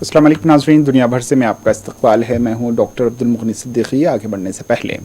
अस्सलाम वालेकुम नाज़रीन, दुनिया भर से मैं आपका इस्तकबाल है। मैं हूं डॉक्टर अब्दुल मुगनी सिद्दीकी। आगे बढ़ने से पहले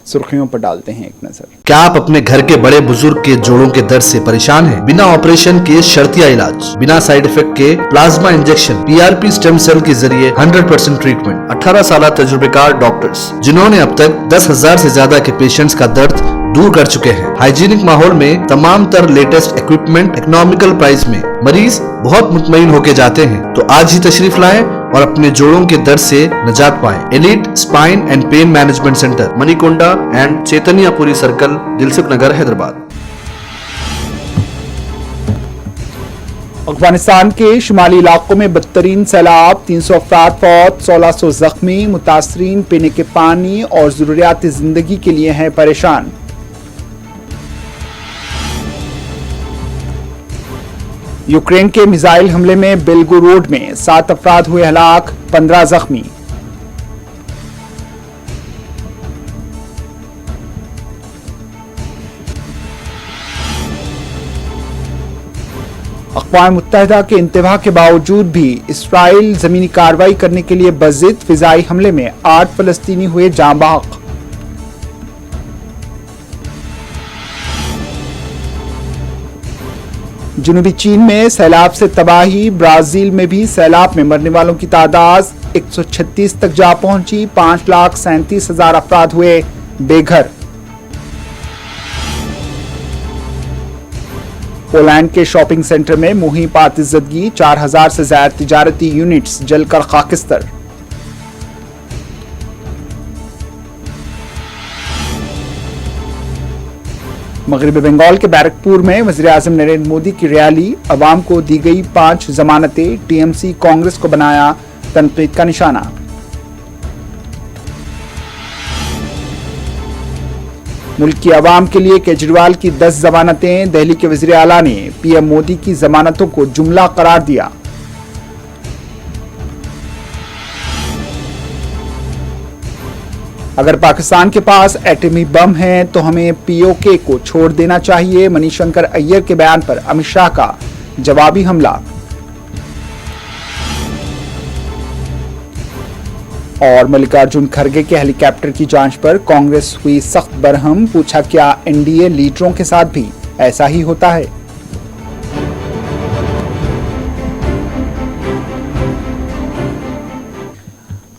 सुर्खियों पर डालते हैं एक नजर। क्या आप अपने घर के बड़े बुजुर्ग के जोड़ों के दर्द से परेशान हैं? बिना ऑपरेशन के शर्तिया इलाज, बिना साइड इफेक्ट के plasma injection, PRP stem cell के जरिए 100% ट्रीटमेंट। 18 साल तजुर्बेकार डॉक्टर्स जिन्होंने अब तक 10,000 से ज्यादा के पेशेंट्स का दर्द दूर कर चुके हैं। हाइजीनिक माहौल में तमाम तर लेटेस्ट इक्विपमेंट इकोनॉमिकल प्राइस में मरीज बहुत मुतमईन होके जाते हैं। तो आज ही तशरीफ लाएं और अपने जोड़ों के दर्द से निजात पाएं। Elite Spine and Pain Management Centre, Manikonda and Chaitanyapuri circle, Dilsukhnagar, Hyderabad. Afghanistan के शुमाली इलाकों में बदतरीन सैलाब, 300 अफराद फौत, 1600 जख्मी। मुतासरीन पीने के पानी और जरूरियात जिंदगी के लिए हैं परेशान। यूक्रेन के मिसाइल हमले में बेलगोरोड में 7 अफराद हुए हलाक, 15 जख्मी। अक़वाम मुत्तहिदा के इंतबा के बावजूद भी इसराइल जमीनी कार्रवाई करने के लिए बज़िद। फिजाई हमले में 8 फलस्तीनी हुए जाँ बहक। जनूबी चीन में सैलाब से तबाही, ब्राजील में भी सैलाब में मरने वालों की तादाद 136 तक जा पहुंची। 5,37,000 अफराद हुए बेघर। पोलैंड के शॉपिंग सेंटर में मुहिम पातिज़दगी, 4,000 से ज्यादा तिजारती यूनिट्स जलकर खाकिस्तर। मगरबी बंगाल के बैरकपुर में वज़ीर-ए-आज़म नरेंद्र मोदी की रैली, अवाम को दी गई 5 जमानतें। टीएमसी कांग्रेस को बनाया तनकीद का निशाना। मुल्क की अवाम के लिए केजरीवाल की 10 जमानतें। दिल्ली के वज़ीर आला ने पीएम मोदी की जमानतों को जुमला करार दिया। अगर पाकिस्तान के पास एटमी बम है तो हमें पीओके को छोड़ देना चाहिए। मनीशंकर अय्यर के बयान पर अमित शाह का जवाबी हमला। और मल्लिकार्जुन खड़गे के हेलीकॉप्टर की जांच पर कांग्रेस हुई सख्त बरहम। पूछा, क्या एनडीए लीडरों के साथ भी ऐसा ही होता है?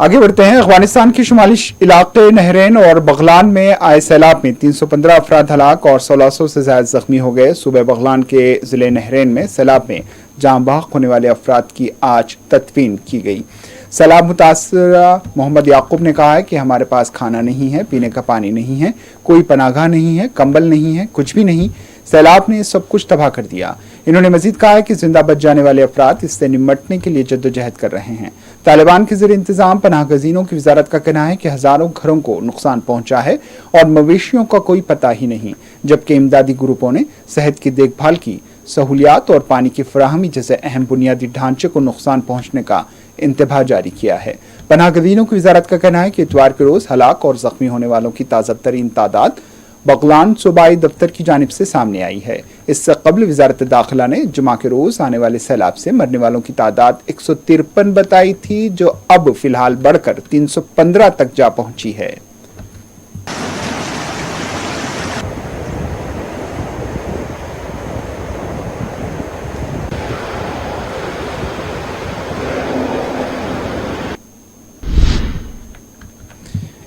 आगे बढ़ते हैं। अफगानिस्तान के शुमाली इलाके नहरैन और बगलान में आए सैलाब में 315 अफराद हलाक और 1600 से ज्यादा जख्मी हो गए। सुबह बगलान के जिले नहरैन में सैलाब में जाँ बहक होने वाले अफराद की आज तदफीन की गई। सैलाब मुतासरा मोहम्मद याकूब ने कहा है कि हमारे पास खाना नहीं है, पीने का पानी नहीं है, कोई पनागाह नहीं है, कंबल नहीं है, कुछ भी नहीं। सैलाब ने सब कुछ तबाह कर दिया। इन्होंने मजीद कहा है कि जिंदा बच जाने वाले अफराद इससे निपटने के लिए जद्दोजहद कर रहे हैं। तालिबान के ज़रिए इंतजाम पनाह गजीनों की वजारत का कहना है कि हजारों घरों को नुकसान पहुंचा है और मवेशियों का कोई पता ही नहीं, जबकि इमदादी ग्रुपों ने सेहत की देखभाल की सहूलियात और पानी की फराहमी जैसे अहम बुनियादी ढांचे को नुकसान पहुंचने का इंतबा जारी किया है। पनाह गजीनों की वजारत का कहना है कि इतवार के रोज हलाक और जख्मी होने वालों की ताज़ा तरीन तादाद बगलान सूबाई दफ्तर की जानिब से सामने आई है। इससे कबल वजारत दाखिला ने जुमा के रोज आने वाले सैलाब से मरने वालों की तादाद 153 बताई थी, जो अब फिलहाल बढ़कर 315 तक जा पहुंची है।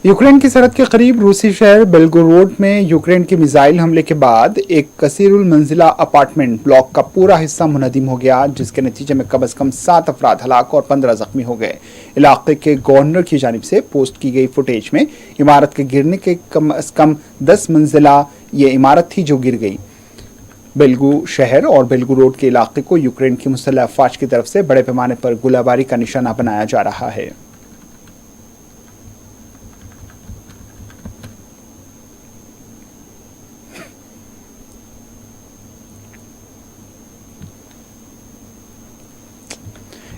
यूक्रेन की सरहद के करीब रूसी शहर बेलगोरोड में यूक्रेन के मिसाइल हमले के बाद एक कसीरुल मंजिला अपार्टमेंट ब्लॉक का पूरा हिस्सा मुनहदिम हो गया, जिसके नतीजे में कम से कम 7 अफराद हलाक और 15 जख्मी हो गए। इलाके के गवर्नर की जानिब से पोस्ट की गई फुटेज में इमारत के गिरने के कम से कम 10 मंजिला ये इमारत थी जो गिर गई। बेलगू शहर और बेलगोरोड के इलाके को यूक्रेन की मुसल्लह अफवाज की तरफ से बड़े पैमाने पर गोलाबारी का निशाना बनाया जा रहा है।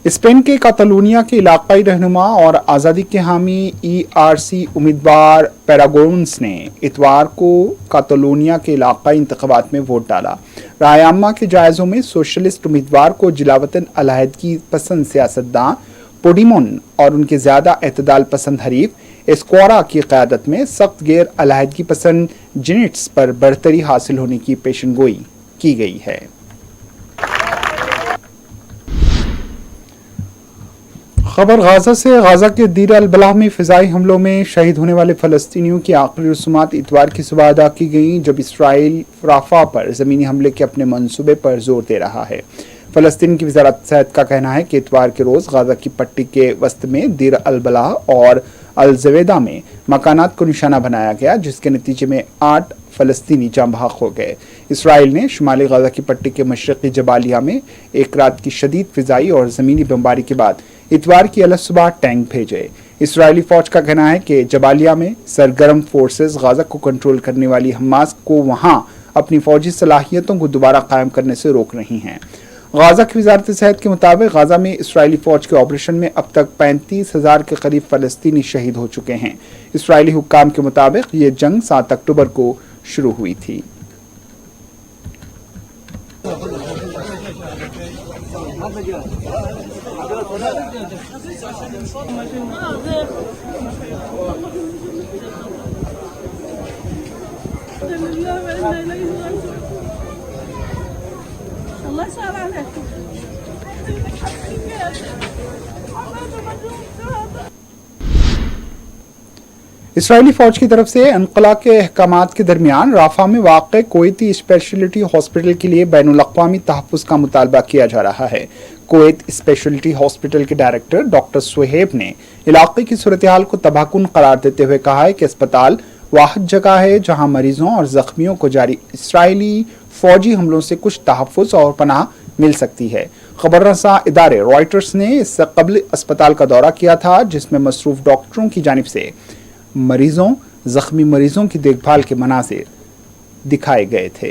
स्पेन के कातालूनिया के इलाकाई रहनुमा और आज़ादी के हामी ERC उम्मीदवार पैरागोन्स ने इतवार को कातालूनिया के इलाकाई इंतखाबात में वोट डाला। राय आम्मा के जायज़ों में सोशलिस्ट उम्मीदवार को जिलावतन अलहदगी पसंद सियासतदान पोडिमोन और उनके ज्यादा एतदाल पसंद हरीफ एस्क्वारा की क़यादत में सख्त गैर अलहदगी पसंद जिनिट्स पर बढ़तरी हासिल होने की पेशनगोई की गई है। खबर गाजा से। गाजा के दीर अल बलाह में फ़िज़ाई हमलों में शहीद होने वाले फ़लस्तीनियों की आखिरी रसूमात इतवार की सुबह अदा की गईं, जब इसराइल राफा पर ज़मीनी हमले के अपने मंसूबे पर जोर दे रहा है। फ़लस्तीन की वज़ारत सेहत का कहना है कि इतवार के रोज़ गाजा की पट्टी के वस्त में दीर अल बलाह और अल जवेदा में मकानात को निशाना बनाया गया, जिसके नतीजे में 8 फ़लस्तीनी जाँ बहक हो गए। इसराइल ने शुमाली गाजा की पट्टी के मशरक़ी जबालिया में एक रात की शदीद फ़िज़ाई और ज़मीनी बमबारी के बाद इतवार की अलग सुबह टैंक भेजे। इसराइली फ़ौज का कहना है कि जबालिया में सरगर्म फोर्सेस गाजा को कंट्रोल करने वाली हमास को वहाँ अपनी फ़ौजी सलाहियतों को दोबारा कायम करने से रोक रही हैं। गाजा की वज़ारत सेहत के मुताबिक गाजा में इसराइली फ़ौज के ऑपरेशन में अब तक 35,000 के करीब फ़लस्तीनी शहीद हो चुके हैं। इसराइली हुक्काम के मुताबिक ये जंग 7 अक्टूबर को शुरू हुई थी। इसराइली फौज की तरफ से इनक़ला के अहकामात के दरमियान राफा में वाक़ कुवैती स्पेशलिटी हॉस्पिटल के लिए बैनुल अक़वामी तहफ़्फ़ुज़ का मुतालबा किया जा रहा है। कुवैत स्पेशलिटी हॉस्पिटल के डायरेक्टर डॉक्टर सुहेब ने इलाके की सूरत हाल को तबाहकुन करार देते हुए कहा है कि अस्पताल वाहिद जगह है जहां मरीजों और जख्मियों को जारी इसराइली फौजी हमलों से कुछ तहफ़्फ़ुज़ और पनाह मिल सकती है। खबर रसा इदारे रॉयटर्स ने इससे कबल अस्पताल का दौरा किया था, जिसमें मसरूफ़ डॉक्टरों की जानिब से मरीजों जख्मी मरीजों की देखभाल के मनाज़िर दिखाए गए थे।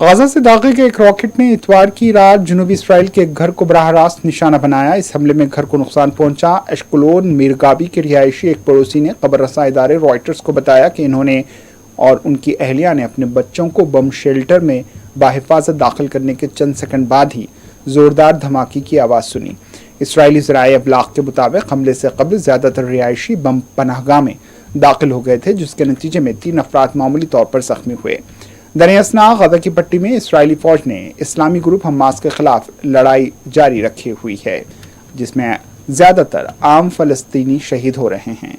गाजा से दागे के एक रॉकेट ने इतवार की रात जनूबी इसराइल के एक घर को बराह रास्त निशाना बनाया। इस हमले में घर को नुकसान पहुंचा। एशकुलोन मीरगाबी के रिहायशी एक पड़ोसी ने खबर रसा इदारे रॉयटर्स को बताया कि इन्होंने और उनकी अहलिया ने अपने बच्चों को बम शेल्टर में बाहिफाजत दाखिल करने के चंद सेकंड बाद ही जोरदार धमाके की आवाज़ सुनी। इसराइली ज़राए अबलाग के मुताबिक हमले से कबल ज़्यादातर रिहायशी बम पनाहगाह में दाखिल हो गए थे, जिसके नतीजे में 3 अफराद मामूली तौर पर जख्मी हुए। दरियासना गाजा की पट्टी में इसराइली फौज ने इस्लामी ग्रुप हमास के खिलाफ लड़ाई जारी रखी हुई है, जिसमें ज़्यादातर आम फ़लस्तीनी शहीद हो रहे हैं।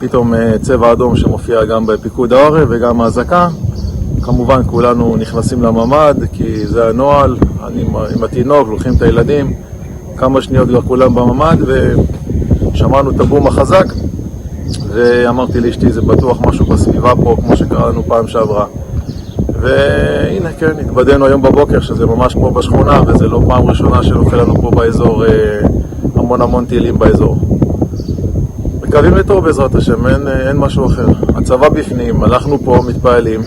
פתאום צבע אדום שמופיע גם בפיקוד העורף וגם האזעקה. כמובן כולנו נכנסים לממ"ד כי זה הנוהל, אני עם התינוק, לוקחים את הילדים, כמה שניות כבר כולם בממ"ד ושמענו את הבום החזק ואמרתי לאשתי זה בטוח משהו בסביבה פה כמו שקראנו פעם שעברה. והנה כן, התבדנו היום בבוקר שזה ממש כמו בשכונה וזה לא פעם ראשונה שנופל לנו פה באזור המון טילים באזור. מקווים לטוב בעזרת השם, אין משהו אחר. הצבא בפנים, אנחנו פה מתפעלים.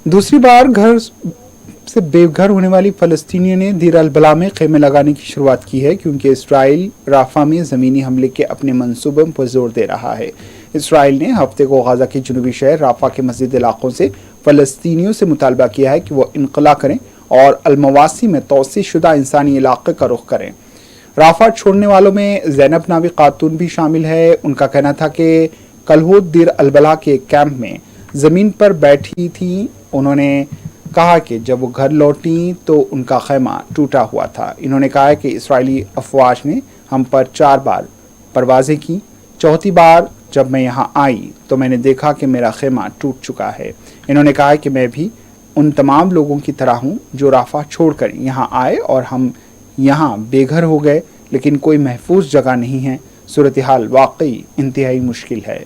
दूसरी बार घर से बेघर होने वाली फ़लस्तीनियों ने दीर अल बला में खेमे लगाने की शुरुआत की है, क्योंकि इसराइल राफा में ज़मीनी हमले के अपने मंसूबों पर जोर दे रहा है। इसराइल ने हफ्ते को गाजा के जनूबी शहर राफा के मज़ीद इलाकों से फ़लस्तीनियों से मुतालबा किया है कि वह इनक़ला करें और अलमवासी में तोसी शुदा इंसानी इलाक़े का रुख करें। राफा छोड़ने वालों में ज़ैनब नावी खातून भी शामिल है। उनका कहना था कि कलहोद दीर अलबला के एक कैंप में जमीन पर बैठी थी। उन्होंने कहा कि जब वो घर लौटी तो उनका खैमा टूटा हुआ था। इन्होंने कहा कि इस्राएली अफवाज ने हम पर 4 बार परवाजें की। चौथी बार जब मैं यहाँ आई तो मैंने देखा कि मेरा खेमा टूट चुका है। इन्होंने कहा कि मैं भी उन तमाम लोगों की तरह हूँ जो राफा छोड़कर यहाँ आए और हम यहाँ बेघर हो गए, लेकिन कोई महफूज जगह नहीं है। सूरत हाल वाकई इंतहाई मुश्किल है।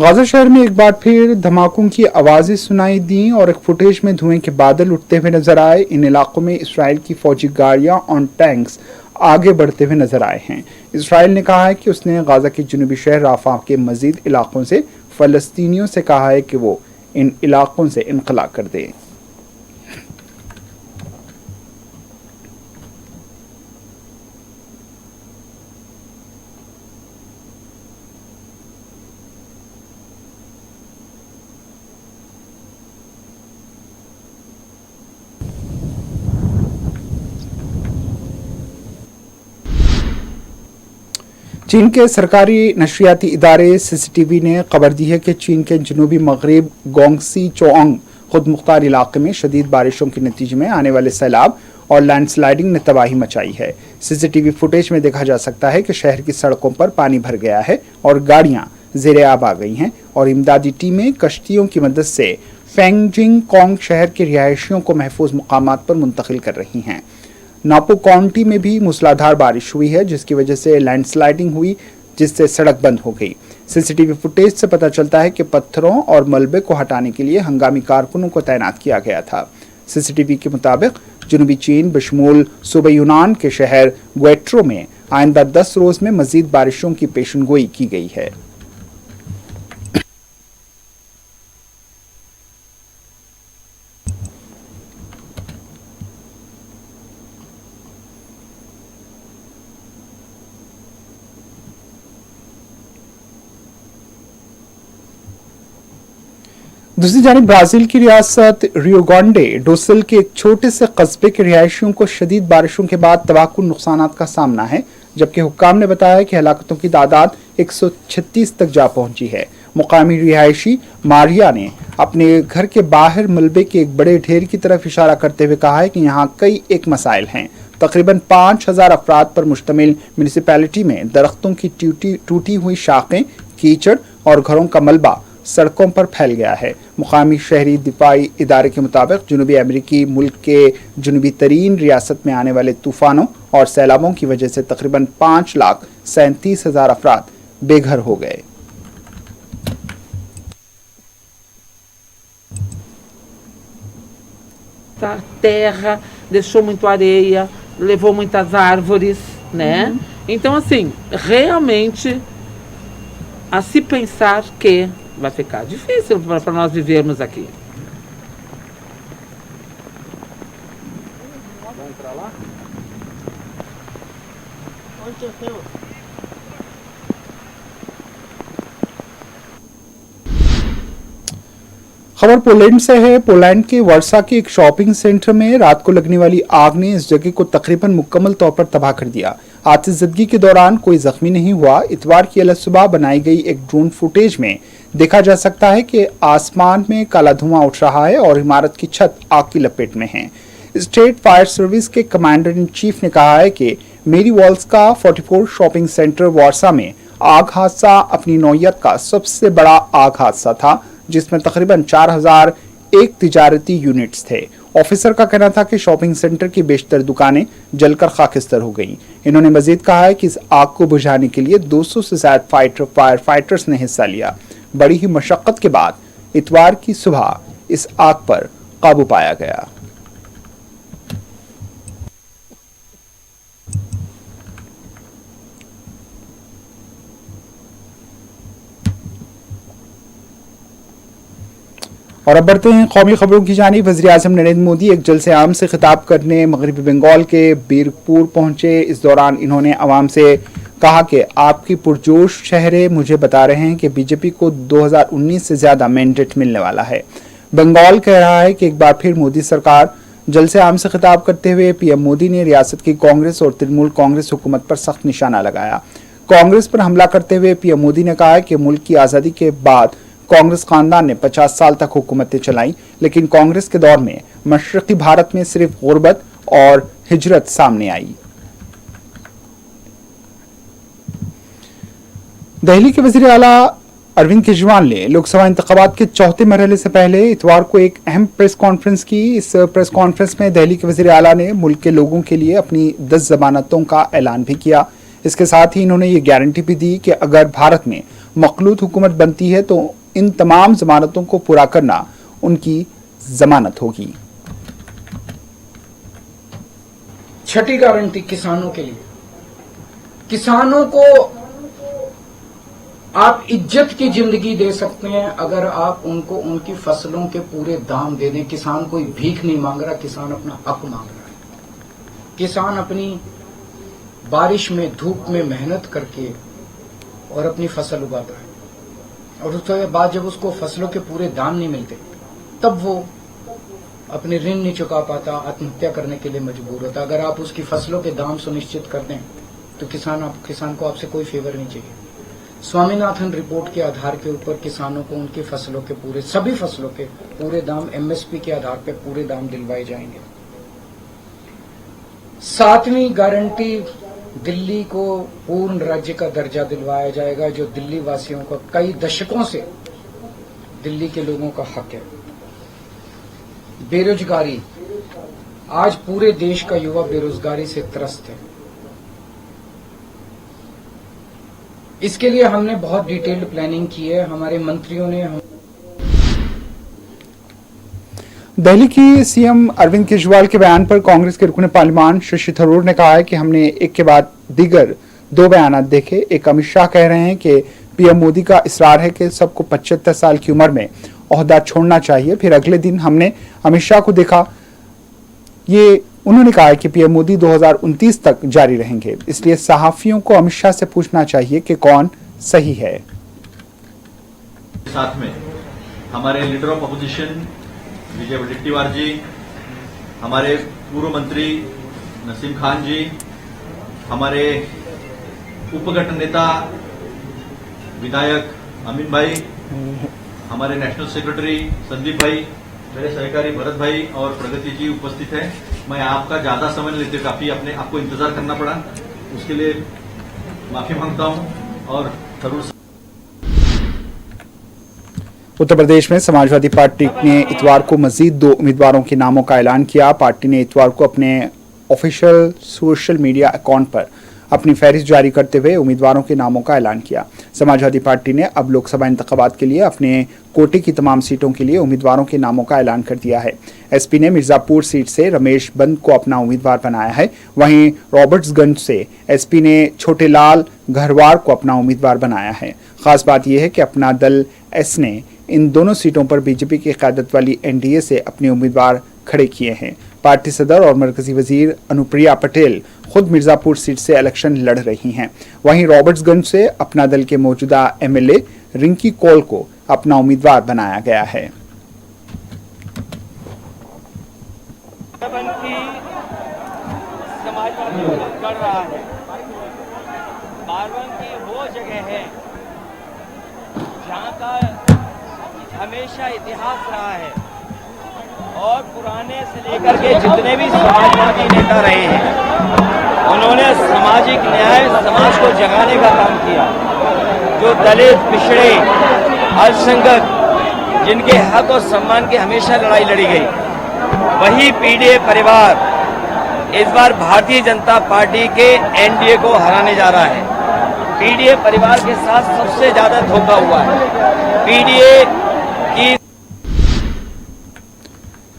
गाजा शहर में एक बार फिर धमाकों की आवाज़ें सुनाई दी और एक फुटेज में धुएं के बादल उठते हुए नजर आए। इन इलाकों में इसराइल की फौजी गाड़ियां और टैंक्स आगे बढ़ते हुए नजर आए हैं। इसराइल ने कहा है कि उसने गाजा के जुनूबी शहर राफा के मजीद इलाकों से फ़लस्तीनियों से कहा है कि वो इन इलाकों से इनकला कर दें। चीन के सरकारी नशरियाती इदारे सीसीटीवी ने खबर दी है कि चीन के जनूबी मगरब गोंगसी चोआंग खुद मुख्तार इलाके में शदीद बारिशों के नतीजे में आने वाले सैलाब और लैंडस्लाइडिंग ने तबाही मचाई है। सीसीटीवी फुटेज में देखा जा सकता है कि शहर की सड़कों पर पानी भर गया है और गाड़ियां ज़ेरे आब आ गई हैं और इमदादी टीमें कश्तियों की मदद से फेंगजिंग कोंग शहर के रिहायशियों को महफूज मुकामात पर मुंतकिल कर रही हैं। नापो काउंटी में भी मूसलाधार बारिश हुई है जिसकी वजह से लैंडस्लाइडिंग हुई, जिससे सड़क बंद हो गई। सीसीटीवी फुटेज से पता चलता है कि पत्थरों और मलबे को हटाने के लिए हंगामी कारकुनों को तैनात किया गया था। सीसीटीवी के मुताबिक जनूबी चीन बशमूल सूबे यूनान के शहर ग्वेट्रो में आइंदा 10 रोज में मजीद बारिशों की पेशनगोई की गई है। दूसरी जानिब ब्राजील की रियासत रियो ग्रांडे डो सुल के एक छोटे से कस्बे के रिहायशियों को शदीद बारिशों के बाद तबाहकुन नुकसानात का सामना है, जबकि हुक्काम ने बताया कि हलाकतों की तादाद 136 तक जा पहुंची है। मुकामी रिहायशी मारिया ने अपने घर के बाहर मलबे के एक बड़े ढेर की तरफ इशारा करते हुए कहा है कि यहाँ कई एक मसाइल हैं। तकरीबन 5000 अफराद पर मुश्तमिल म्यूनिसिपैलिटी में दरख्तों की टूटी हुई शाखें, कीचड़ और घरों का मलबा सड़कों पर फैल गया है। मुकामी शहरी दिफाई इदारे के मुताबिक जनूबी अमेरिकी मुल्क के जनूबी तरीन रियासत में आने वाले तूफानों और सैलाबों की वजह से तकरीबन 5,37,000 अफराद बेघर हो गए। A terra deixou muito areia, levou muitas árvores, né? Então, assim, realmente a se pensar que vai ficar difícil para nós vivermos aqui. Vamos entrar lá? Onde é teu? खबर पोलैंड से है। पोलैंड के वर्सा के एक शॉपिंग सेंटर में रात को लगने वाली आग ने इस जगह को तकरीबन मुकम्मल तौर पर तबाह कर दिया। आतिशज़दगी के दौरान कोई जख्मी नहीं हुआ। इतवार की अलग सुबह बनाई गई एक ड्रोन फुटेज में देखा जा सकता है कि आसमान में काला धुआं उठ रहा है और इमारत की छत आग की लपेट में है। स्टेट फायर सर्विस के कमांडर इन चीफ ने कहा है कि मेरी वॉल्स का 44 शॉपिंग सेंटर वार्सा में आग हादसा अपनी नौयत का सबसे बड़ा आग हादसा था, जिसमें तकरीबन 4001 तिजारती यूनिट्स थे। ऑफिसर का कहना था कि शॉपिंग सेंटर की बेशतर दुकानें जलकर खाकिस्तर हो गईं। इन्होंने मजीद कहा है कि इस आग को बुझाने के लिए 200 से ज्यादा फायर फाइटर्स ने हिस्सा लिया। बड़ी ही मशक्कत के बाद इतवार की सुबह इस आग पर काबू पाया गया। और अब बढ़ते हैं कौमी खबरों की जानिब। वज़ीर-ए-आज़म नरेंद्र मोदी एक जलसे आम से खिताब करने मगरबी बंगाल के बीरपुर पहुंचे। इस दौरान इन्होंने आवाम से कहा कि आपकी पुरजोश चेहरे मुझे बता रहे हैं कि बीजेपी को 2019 से ज्यादा मैंडेट मिलने वाला है। बंगाल कह रहा है कि एक बार फिर मोदी सरकार। जलसे आम से खिताब करते हुए पीएम मोदी ने रियासत की कांग्रेस और तृणमूल कांग्रेस हुकूमत पर सख्त निशाना लगाया। कांग्रेस पर हमला करते हुए पीएम मोदी ने कहा कि मुल्क की आज़ादी के बाद कांग्रेस खानदान ने 50 साल तक हुकूमतें चलाई, लेकिन कांग्रेस के दौर में मशरकी भारत में सिर्फ गुर्बत और हिजरत सामने आई। दिल्ली के वज़ीर आला अरविंद केजरीवाल ने लोकसभा इंतखाबात के चौथे मरहले से पहले इतवार को एक अहम प्रेस कॉन्फ्रेंस की। इस प्रेस कॉन्फ्रेंस में दिल्ली के वज़ीर आला ने मुल्क के लोगों के लिए अपनी 10 जमानतों का ऐलान भी किया। इसके साथ ही इन्होंने ये गारंटी भी दी कि अगर भारत में मखलूत हुकूमत बनती है तो इन तमाम जमानतों को पूरा करना उनकी जमानत होगी। छठी गारंटी किसानों के लिए। किसानों को आप इज्जत की जिंदगी दे सकते हैं अगर आप उनको उनकी फसलों के पूरे दाम दे दें। किसान कोई भीख नहीं मांग रहा, किसान अपना हक मांग रहा है। किसान अपनी बारिश में धूप में मेहनत करके और अपनी फसल उगाता है, और उसके बाद जब उसको फसलों के पूरे दाम नहीं मिलते तब वो अपने ऋण नहीं चुका पाता, आत्महत्या करने के लिए मजबूर होता। अगर आप उसकी फसलों के दाम सुनिश्चित कर दें तो किसान को आपसे कोई फेवर नहीं चाहिए। स्वामीनाथन रिपोर्ट के आधार के ऊपर किसानों को उनकी फसलों के सभी फसलों के पूरे दाम एमएसपी के आधार पर पूरे दाम दिलवाए जाएंगे। 7वीं गारंटी, दिल्ली को पूर्ण राज्य का दर्जा दिलवाया जाएगा, जो दिल्ली वासियों का कई दशकों से दिल्ली के लोगों का हक है। बेरोजगारी, आज पूरे देश का युवा बेरोजगारी से त्रस्त है। इसके लिए हमने बहुत डिटेल्ड प्लानिंग की है। हमारे मंत्रियों ने दिल्ली की सीएम अरविंद केजरीवाल के बयान पर कांग्रेस के रुकने पार्लियामान शशि थरूर ने कहा है कि हमने एक के बाद दीगर 2 बयान देखे। एक अमित शाह कह रहे हैं कि पीएम मोदी का इसरार है कि सबको 75 साल की उम्र में ओहदा छोड़ना चाहिए। फिर अगले दिन हमने अमित शाह को देखा, ये उन्होंने कहा है कि पीएम मोदी 2029 तक जारी रहेंगे, इसलिए सहाफियों को अमित शाह से पूछना चाहिए कि कौन सही है। साथ में हमारे लीडर ऑफ अपोजिशन विजय वडेट्टीवार जी, हमारे पूर्व मंत्री नसीम खान जी, हमारे उपगठन नेता विधायक अमीन भाई, हमारे नेशनल सेक्रेटरी संदीप भाई, मेरे सहकारी भरत भाई और प्रगति जी उपस्थित हैं। मैं आपका ज्यादा समय लेते काफी आपको इंतजार करना पड़ा, उसके लिए माफी मांगता हूं। और थरूर उत्तर प्रदेश में समाजवादी पार्टी ने इतवार को मजीद 2 उम्मीदवारों के नामों का ऐलान किया। पार्टी ने इतवार को अपने ऑफिशियल सोशल मीडिया अकाउंट पर अपनी फहरिस्त जारी करते हुए उम्मीदवारों के नामों का ऐलान किया। समाजवादी पार्टी ने अब लोकसभा इंतखाबात के लिए अपने कोटे की तमाम सीटों के लिए उम्मीदवारों के नामों का ऐलान कर दिया है। एसपी ने मिर्जापुर सीट से रमेश बंद को अपना उम्मीदवार बनाया है। वहीं रॉबर्ट्सगंज से एसपी ने छोटेलाल घरवार को अपना उम्मीदवार बनाया है। खास बात यह है कि अपना दल एस ने इन दोनों सीटों पर बीजेपी की क़यादत वाली एनडीए से अपने उम्मीदवार खड़े किए हैं। पार्टी सदर और मरकजी वजीर अनुप्रिया पटेल खुद मिर्जापुर सीट से इलेक्शन लड़ रही हैं। वहीं रॉबर्ट्सगंज से अपना दल के मौजूदा एमएलए रिंकी कौल को अपना उम्मीदवार बनाया गया है। कर रहा है। बारबंकी वो जगह है जहाँ का हमेशा इतिहास रहा है और पुराने से लेकर के जितने भी समाजवादी नेता रहे हैं उन्होंने सामाजिक न्याय, समाज को जगाने का काम किया। जो दलित, पिछड़े, अल्पसंख्यक, जिनके हक और सम्मान की हमेशा लड़ाई लड़ी गई, वही पीडीए परिवार इस बार भारतीय जनता पार्टी के एनडीए को हराने जा रहा है। पीडीए परिवार के साथ सबसे ज्यादा धोखा हुआ है। पीडीए की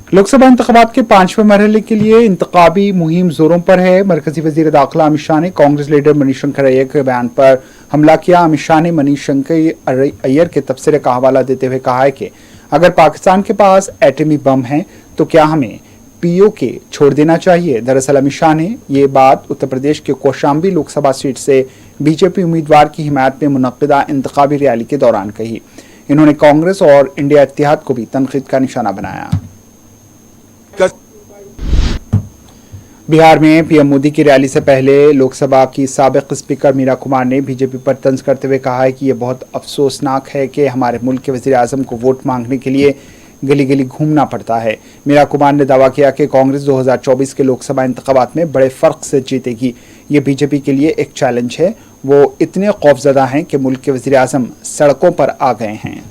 लोकसभा इंतखाबात के 5वें मरहले के लिए इंतखाबी मुहिम जोरों पर है। मरकजी वजीर दाखिला अमित शाह ने कांग्रेस लीडर मनीशंकर अय्यर के बयान पर हमला किया। अमित शाह ने मनीशंकर अय्यर के तबसरे का हवाला देते हुए कहा है कि अगर पाकिस्तान के पास एटमी बम है तो क्या हमें POK छोड़ देना चाहिए? दरअसल अमित शाह ने ये बात उत्तर प्रदेश के कौशाम्बी लोकसभा सीट से बीजेपी उम्मीदवार की हिमायत में मुनक्किदा इंतखाबी रैली के दौरान कही। इन्होंने कांग्रेस और इंडिया इत्तेहाद को भी तनकीद का निशाना बनाया। बिहार में पीएम मोदी की रैली से पहले लोकसभा की साबिक स्पीकर मीरा कुमार ने बीजेपी पर तंज करते हुए कहा है कि यह बहुत अफसोसनाक है कि हमारे मुल्क के वजीर आजम को वोट मांगने के लिए गली गली घूमना पड़ता है। मीरा कुमार ने दावा किया कि कांग्रेस 2024 के लोकसभा इंतखाबात में बड़े फर्क से जीतेगी। ये बीजेपी के लिए एक चैलेंज है। वो इतने खौफजदा हैं कि मुल्क के वजीर आजम सड़कों पर आ गए हैं।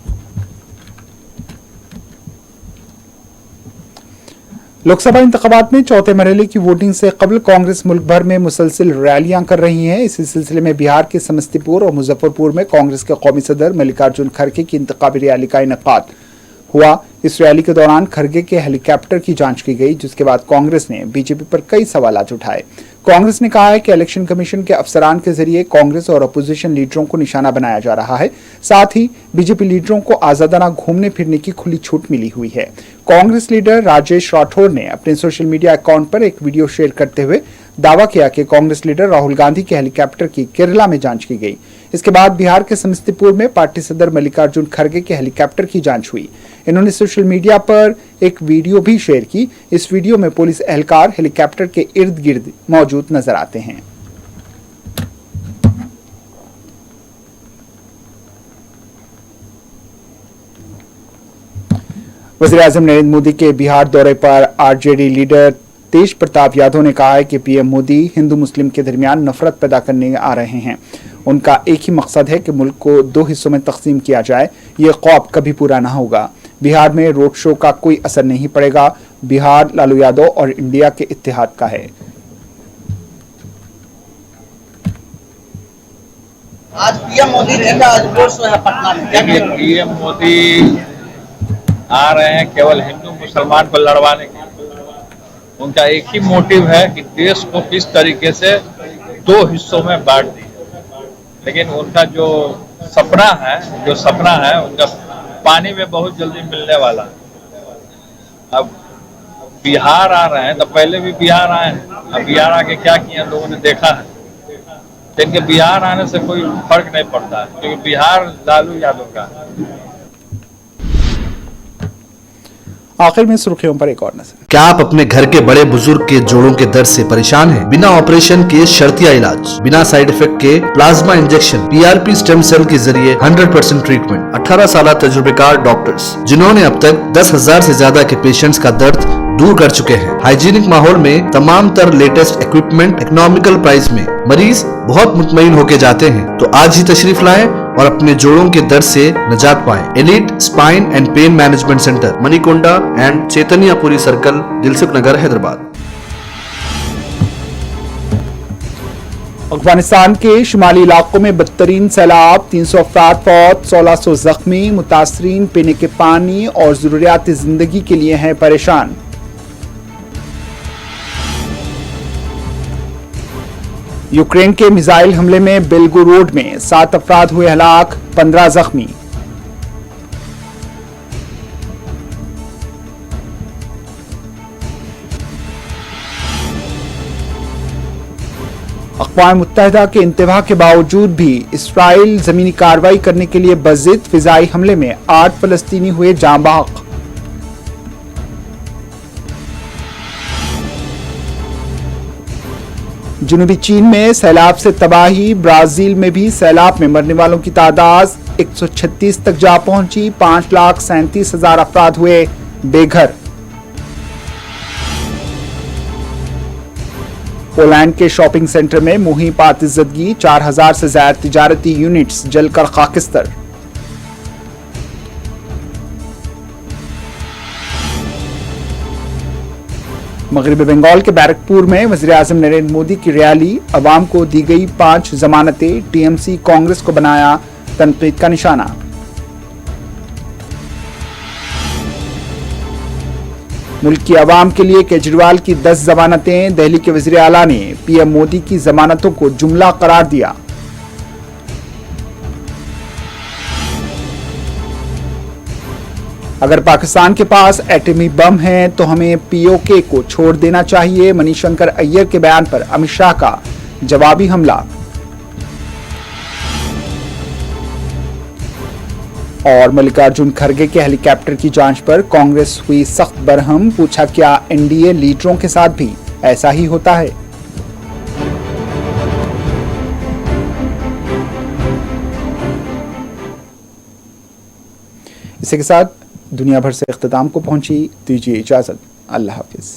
लोकसभा इंतखाबात में चौथे मरहले की वोटिंग से कबल कांग्रेस मुल्क भर में मुसलसिल रैलियां कर रही है। इसी सिलसिले में बिहार के समस्तीपुर और मुजफ्फरपुर में कांग्रेस के कौमी सदर मल्लिकार्जुन खड़गे की इंतखाबी रैली का इनेकाद हुआ। इस रैली के दौरान खड़गे के हेलीकॉप्टर की जांच की गई, जिसके बाद कांग्रेस ने बीजेपी पर कई सवालात उठाए। कांग्रेस ने कहा है कि इलेक्शन कमीशन के अफसरान के जरिए कांग्रेस और अपोजिशन लीडरों को निशाना बनाया जा रहा है। साथ ही बीजेपी लीडरों को आजादाना घूमने फिरने की खुली छूट मिली हुई है। कांग्रेस लीडर राजेश राठौर ने अपने सोशल मीडिया अकाउंट पर एक वीडियो शेयर करते हुए दावा किया कि कांग्रेस लीडर राहुल गांधी के हेलीकॉप्टर की केरला में जांच की गई। इसके बाद बिहार के समस्तीपुर में पार्टी सदर मल्लिकार्जुन खड़गे के हेलीकॉप्टर की जांच हुई। इन्होंने सोशल मीडिया पर एक वीडियो भी शेयर की। इस वीडियो में पुलिस एहलकार हेलीकॉप्टर के इर्द गिर्द मौजूद नजर आते हैं। वज़ीर-ए-आज़म नरेंद्र मोदी के बिहार दौरे पर आरजेडी लीडर तेज प्रताप यादव ने कहा है कि पीएम मोदी हिंदू मुस्लिम के दरमियान नफरत पैदा करने आ रहे हैं। उनका एक ही मकसद है कि मुल्क को दो हिस्सों में तकसीम किया जाए। ये ख्वाब कभी पूरा ना होगा। बिहार में रोड शो का कोई असर नहीं पड़ेगा। बिहार लालू यादव और इंडिया के इत्तेहाद का है। आज पीएम मोदी जी का रोड शो है पटना में। देखिए, पीएम मोदी आ रहे हैं केवल हिंदू मुसलमान को लड़वाने के लिए। उनका एक ही मोटिव है कि देश को किस तरीके से दो हिस्सों में बांट दिया। लेकिन उनका जो सपना है उनका पानी में बहुत जल्दी मिलने वाला है। अब बिहार आ रहे हैं तो पहले भी बिहार आए हैं। अब बिहार आके क्या किया लोगों ने देखा है। इनके बिहार आने से कोई फर्क नहीं पड़ता है, क्योंकि बिहार लालू यादव का है। आखिर में सुर्खियों पर एक और नजर। क्या आप अपने घर के बड़े बुजुर्ग के जोड़ों के दर्द से परेशान हैं? बिना ऑपरेशन के शर्तिया इलाज, बिना साइड इफेक्ट के plasma injection, PRP stem cell के जरिए 100% ट्रीटमेंट। 18 साल तजुर्बेकार डॉक्टर्स जिन्होंने अब तक 10,000 से ज्यादा के पेशेंट्स का दर्द दूर कर चुके हैं। हाइजीनिक माहौल में तमाम तर लेटेस्ट इक्विपमेंट इकोनॉमिकल प्राइस में मरीज बहुत मुतमईन होके जाते हैं। तो आज ही तशरीफ लाएं और अपने जोड़ों के दर्द से निजात पाएं। Elite Spine and Pain Management Centre, Manikonda and Chaitanyapuri circle, Dilsukhnagar, Hyderabad. Afghanistan के शुमाली इलाकों में बदतरीन सैलाब, 300 अफराद फौत, 1600 जख्मी। मुतासरीन पीने के पानी और जरूरियात जिंदगी के लिए हैं परेशान। यूक्रेन के मिसाइल हमले में बेलगोरोड में 7 अफराद हुए हलाक, 15 जख्मी। अक़वाम मुत्तहिदा के इंतबा के बावजूद भी इसराइल जमीनी कार्रवाई करने के लिए बज़िद। फिजाई हमले में 8 फलस्तीनी हुए जाँ बहक। जनूबी चीन में सैलाब से तबाही, ब्राजील में भी सैलाब में मरने वालों की तादाद 136 तक जा पहुंची। 5,37,000 अफराद हुए बेघर। पोलैंड के शॉपिंग सेंटर में मुहिम पातिज़दगी, 4,000 से ज्यादा तिजारती यूनिट्स जलकर खाकिस्तर। मगरबी बंगाल के बैरकपुर में वज़ीर-ए-आज़म नरेंद्र मोदी की रैली, अवाम को दी गई 5 जमानतें। टीएमसी कांग्रेस को बनाया तनकीद का निशाना। मुल्क की आवाम के लिए केजरीवाल की 10 जमानतें। दिल्ली के वज़ीर आला ने पीएम मोदी की जमानतों को जुमला करार दिया। अगर पाकिस्तान के पास एटमी बम है तो हमें पीओके को छोड़ देना चाहिए। मणिशंकर अय्यर के बयान पर अमित शाह का जवाबी हमला। और मल्लिकार्जुन खड़गे के हेलीकॉप्टर की जांच पर कांग्रेस हुई सख्त बरहम। पूछा, क्या एनडीए लीडरों के साथ भी ऐसा ही होता है? इसी के साथ दुनिया भर से इख्तिताम को पहुंची। दीजिए इजाजत। अल्लाह हाफिज।